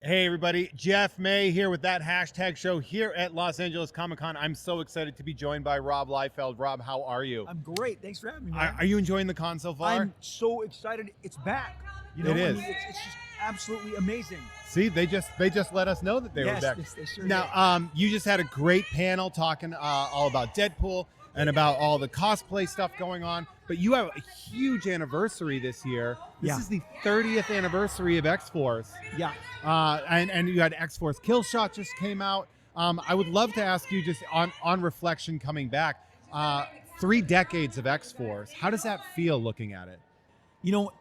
Hey everybody, Jeff May here with that hashtag show here at Los Angeles Comic Con. I'm so excited to be joined by Rob Liefeld. Rob, how are you? I'm great. Thanks for having me, man. Are you enjoying the con so far? I'm so excited. It's back. You know, It is. I mean, it's just absolutely amazing. See, they just let us know that they were back. Yes, they sure Now, you just had a great panel talking all about Deadpool and about all the cosplay stuff going on. But you have a huge anniversary this year. This is the 30th anniversary of X-Force. Yeah. And you had X-Force Kill Shot just came out. I would love to ask you just on reflection coming back, 3 decades of X-Force. How does that feel looking at it? You know,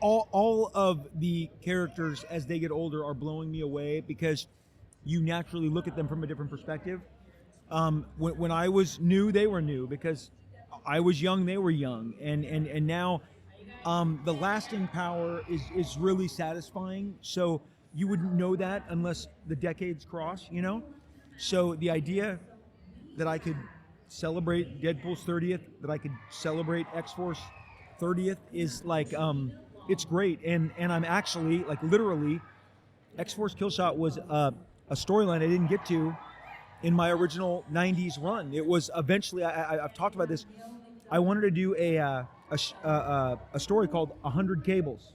all of the characters as they get older are blowing me away because you naturally look at them from a different perspective. When I was new, they were new because I was young, they were young. And now the lasting power is really satisfying. So you wouldn't know that unless the decades cross, you know? So the idea that I could celebrate Deadpool's 30th, that I could celebrate X-Force 30th is like, it's great. And I'm actually, like literally, X-Force Kill Shot was a storyline I didn't get to in my original 90s run. It was eventually, I've talked about this, I wanted to do a story called 100 Cables.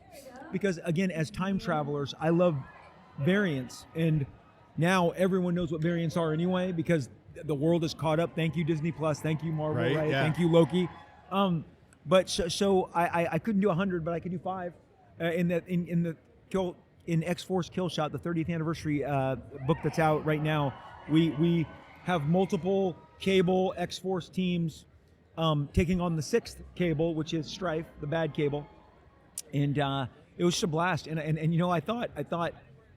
Because again, as time travelers, I love variants. And now everyone knows what variants are anyway, because the world is caught up. Thank you, Disney Plus. Thank you, Marvel. Right? Yeah. Thank you, Loki. But so I couldn't do 100, but I could do 5 in X-Force Kill Shot, the 30th anniversary book that's out right now. We have multiple Cable X-Force teams taking on the 6th Cable, which is Strife, the bad Cable, and it was just a blast. And you know, I thought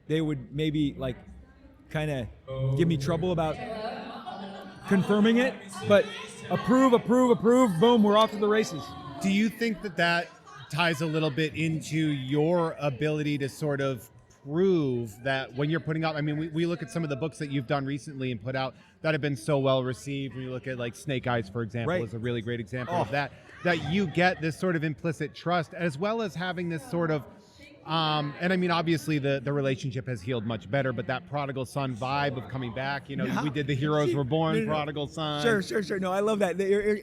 they would maybe like kind of give me trouble about confirming it, but approve, boom, we're off to the races. Do you think that ties a little bit into your ability to sort of prove that when you're putting out, I mean, we look at some of the books that you've done recently and put out that have been so well received. When you look at like Snake Eyes, for example, is a really great example of that you get this sort of implicit trust, as well as having this sort of, and I mean, obviously the relationship has healed much better, but that prodigal son vibe of coming back, you know, we did the Heroes Were Born, prodigal son. Sure. No, I love that. You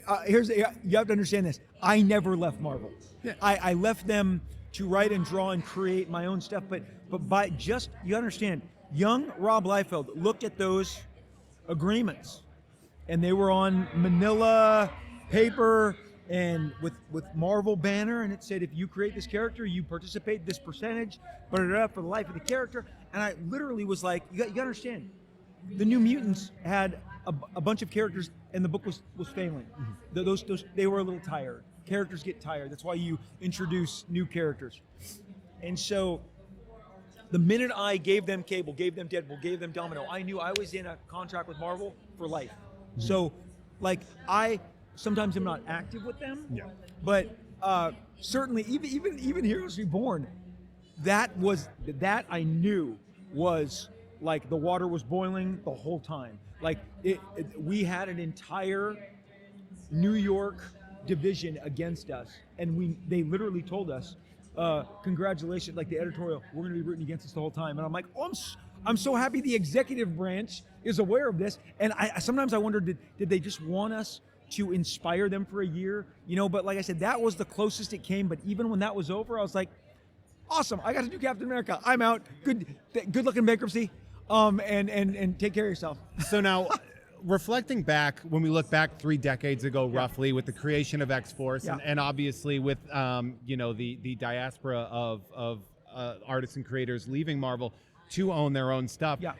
have to understand this. I never left Marvel. Yeah. I left them to write and draw and create my own stuff, but by just, you understand, young Rob Liefeld looked at those agreements and they were on manila paper and with Marvel banner, and it said, if you create this character, you participate this percentage, for the life of the character. And I literally was like, you got to understand, the New Mutants had a bunch of characters and the book was failing. Mm-hmm. Those they were a little tired. Characters get tired. That's why you introduce new characters. And so the minute I gave them Cable, gave them Deadpool, gave them Domino, I knew I was in a contract with Marvel for life. Mm-hmm. So like sometimes I'm not active with them, but certainly even Heroes Reborn, that I knew was like the water was boiling the whole time. Like we had an entire New York division against us, and they literally told us, congratulations, like the editorial, we're going to be rooting against us the whole time. And I'm like, I'm so happy the executive branch is aware of this. And sometimes I wonder, did they just want us to inspire them for a year, you know? But like I said, that was the closest it came. But even when that was over, I was like, awesome, I got to do Captain America. I'm out. Good luck in bankruptcy. And take care of yourself. So now, reflecting back, when we look back 3 decades ago, roughly, with the creation of X-Force, and obviously with you know, the diaspora of artists and creators leaving Marvel to own their own stuff. Yeah.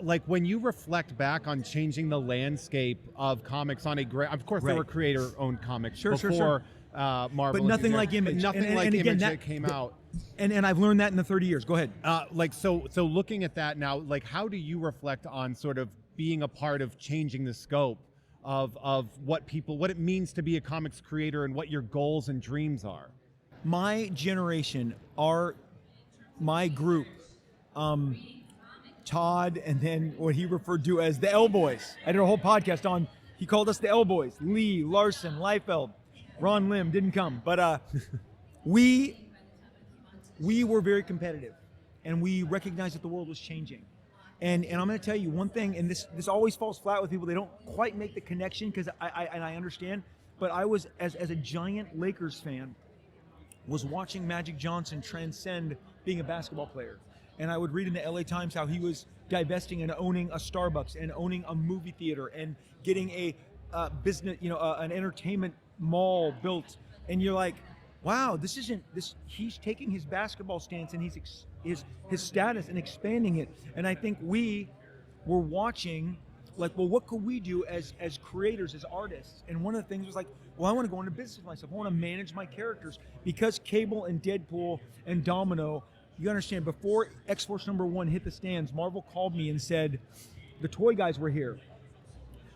Like when you reflect back on changing the landscape of comics on of course there were creator-owned comics before Marvel, but nothing like Image. Image that came out. And I've learned that in the 30 years. Go ahead. So looking at that now, like how do you reflect on sort of being a part of changing the scope of what it means to be a comics creator and what your goals and dreams are? My generation, my group, Todd, and then what he referred to as the L Boys. I did a whole podcast on, he called us the L Boys. Lee, Larson, Liefeld, Ron Lim didn't come, but we were very competitive. and we recognized that the world was changing. And I'm going to tell you one thing, and this always falls flat with people. They don't quite make the connection, because I understand. But I was, as a giant Lakers fan, was watching Magic Johnson transcend being a basketball player. And I would read in the LA Times how he was divesting and owning a Starbucks and owning a movie theater and getting a business, an entertainment mall built. And you're like, wow, this isn't this. He's taking his basketball stance and his status and expanding it. And I think we were watching, like, well, what could we do as creators, as artists? And one of the things was like, well, I want to go into business for myself. I want to manage my characters, because Cable and Deadpool and Domino, you understand, before X-Force #1 hit the stands, Marvel called me and said, the toy guys were here.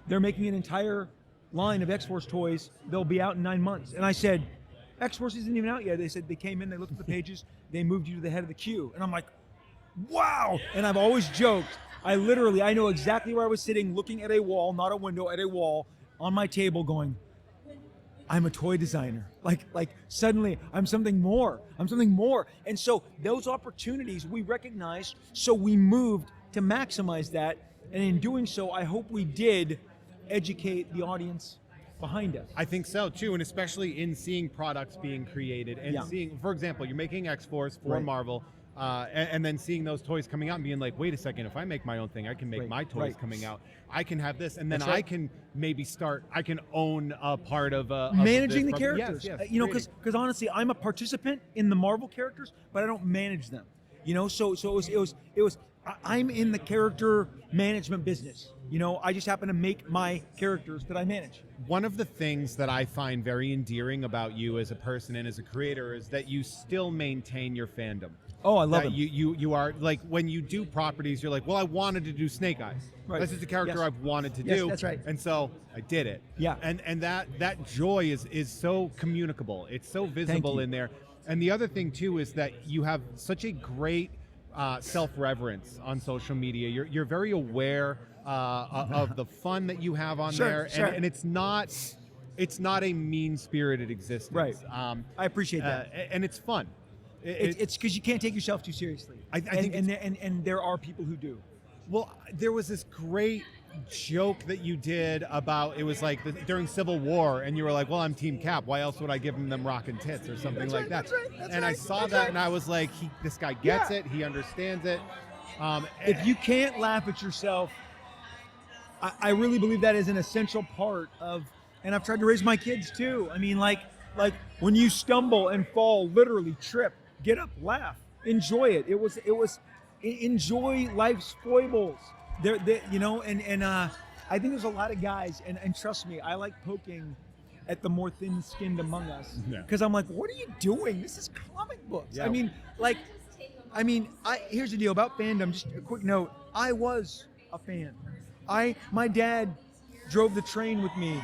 They're making an entire line of X-Force toys. They'll be out in 9 months. And I said, X-Force isn't even out yet. They said they came in, they looked at the pages, they moved you to the head of the queue. And I'm like, wow. And I've always joked, I know exactly where I was sitting, looking at a wall, not a window, at a wall, on my table going, I'm a toy designer. Like suddenly I'm something more. And so those opportunities we recognized, so we moved to maximize that. And in doing so, I hope we did educate the audience behind us. I think so too, and especially in seeing products being created and seeing, for example, you're making X-Force for Marvel, and then seeing those toys coming out and being like, wait a second, if I make my own thing, I can make my toys coming out. I can have this, and then I can maybe I can own a part of managing the characters. Yes, because honestly, I'm a participant in the Marvel characters, but I don't manage them. So it was I'm in the character management business. I just happen to make my characters that I manage. One of the things that I find very endearing about you as a person and as a creator is that you still maintain your fandom. Oh, I love it. You are, like, when you do properties, you're like, well, I wanted to do Snake Eyes. Right. This is the character I've wanted to do. Yes, that's right. And so I did it. Yeah. And that joy is so communicable. It's so visible in there. And the other thing too is that you have such a great self-reverence on social media. You're very aware of the fun that you have on there, and it's not a mean-spirited existence. Right. I appreciate that, and it's fun. It's because you can't take yourself too seriously. I think and there are people who do. Well, there was this great joke that you did about, it was like during Civil War, and you were like, well, I'm Team Cap. Why else would I give them rockin' tits or something like that? I saw that, and I was like, this guy gets it. He understands it. If you can't laugh at yourself, I really believe that is an essential part of, and I've tried to raise my kids too. I mean, like when you stumble and fall, literally trip, get up, laugh, enjoy it. It was enjoy life's foibles. I think there's a lot of guys, and trust me, I like poking at the more thin-skinned among us, because I'm like, what are you doing? This is comic books. Yeah. Here's the deal about fandom. Just a quick note. I was a fan. My dad drove the train with me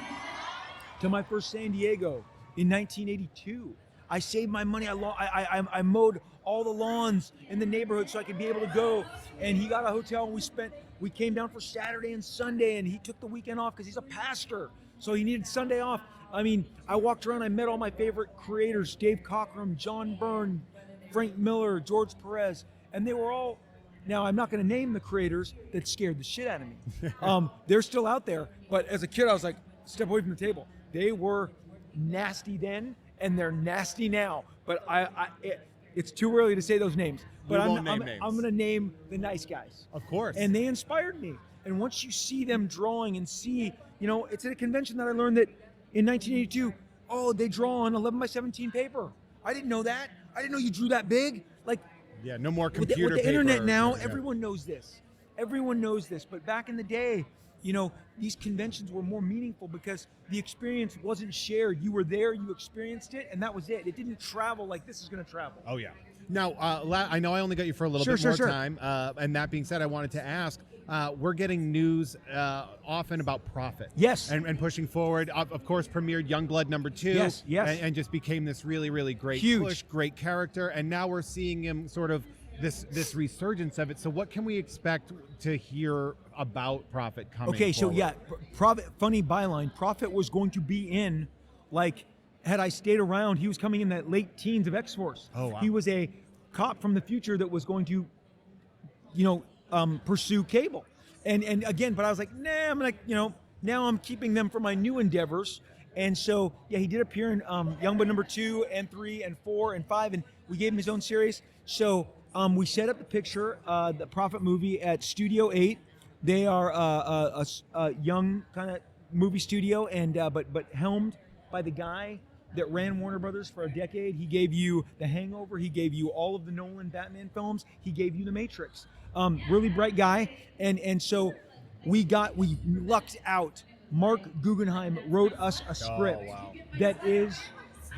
to my first San Diego in 1982. I saved my money. I mowed all the lawns in the neighborhood so I could be able to go. And he got a hotel, and we came down for Saturday and Sunday, and he took the weekend off because he's a pastor. So he needed Sunday off. I walked around, I met all my favorite creators, Dave Cockrum, John Byrne, Frank Miller, George Perez, and they were all, now I'm not going to name the creators that scared the shit out of me. They're still out there, but as a kid I was like, step away from the table. They were nasty then, and they're nasty now. But it's too early to say those names. But I'm going to name the nice guys. Of course. And they inspired me. And once you see them drawing and see, it's at a convention that I learned that in 1982, they draw on 11 by 17 paper. I didn't know that. I didn't know you drew that big. No more computer with the paper. internet now, everyone knows this. Everyone knows this. But back in the day, these conventions were more meaningful because the experience wasn't shared. You were there, you experienced it, and that was it. It didn't travel like this is going to travel. Oh, yeah. Now, I know I only got you for a little bit more time. And that being said, I wanted to ask, we're getting news often about Prophet. Yes. And pushing forward. Of course, premiered Youngblood #2. Yes. And just became this really, really great push, great character. And now we're seeing him sort of this resurgence of it. So what can we expect to hear about Prophet coming forward? Prophet, funny byline, Prophet was going to be in, had I stayed around, he was coming in that late teens of X-Force. Oh, wow. He was a cop from the future that was going to pursue cable. And again, but I was like, nah, I'm like, now I'm keeping them for my new endeavors. And so, yeah, he did appear in Youngblood number 2 and 3 and 4 and 5, and we gave him his own series. So we set up the picture, the Prophet movie at Studio 8. They are a young kind of movie studio, and but helmed by the guy that ran Warner Brothers for a decade. He gave you The Hangover. He gave you all of the Nolan Batman films. He gave you The Matrix. Really bright guy, and so we lucked out. Mark Guggenheim wrote us a script that is.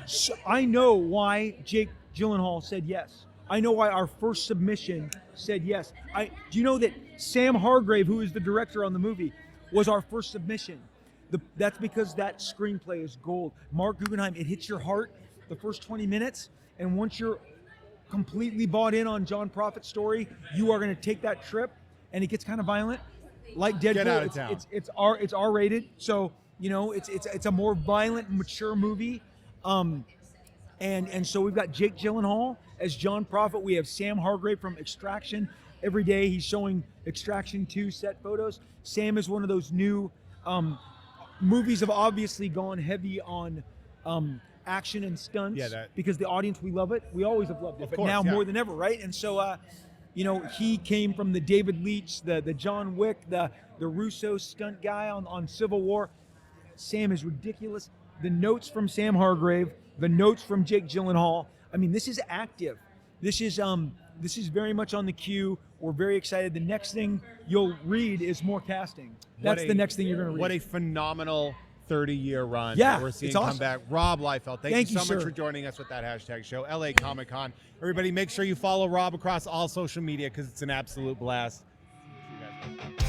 So I know why Jake Gyllenhaal said yes. I know why our first submission said yes. Do you know that Sam Hargrave, who is the director on the movie, was our first submission? That's because that screenplay is gold. Mark Guggenheim, it hits your heart the first 20 minutes, and once you're completely bought in on John Prophet's story, you are going to take that trip, and it gets kind of violent. Like Deadpool, Get out of town. It's R-rated, so it's a more violent, mature movie. And so we've got Jake Gyllenhaal as John Prophet. We have Sam Hargrave from Extraction. Every day he's showing Extraction 2 set photos. Sam is one of those new movies have obviously gone heavy on action and stunts because the audience, we love it. We always have loved it, but now more than ever, right? And so, he came from the David Leitch, the John Wick, the Russo stunt guy on Civil War. Sam is ridiculous. The notes from Sam Hargrave, the notes from Jake Gyllenhaal. I mean, this is active. This is very much on the queue. We're very excited. The next thing you'll read is more casting. That's the next thing you're going to read. What a phenomenal 30-year run that we're seeing it's awesome. come back. Rob Liefeld, thank you so much sir. for joining us with that hashtag show, LA Comic Con. Everybody, make sure you follow Rob across all social media because it's an absolute blast. See you guys.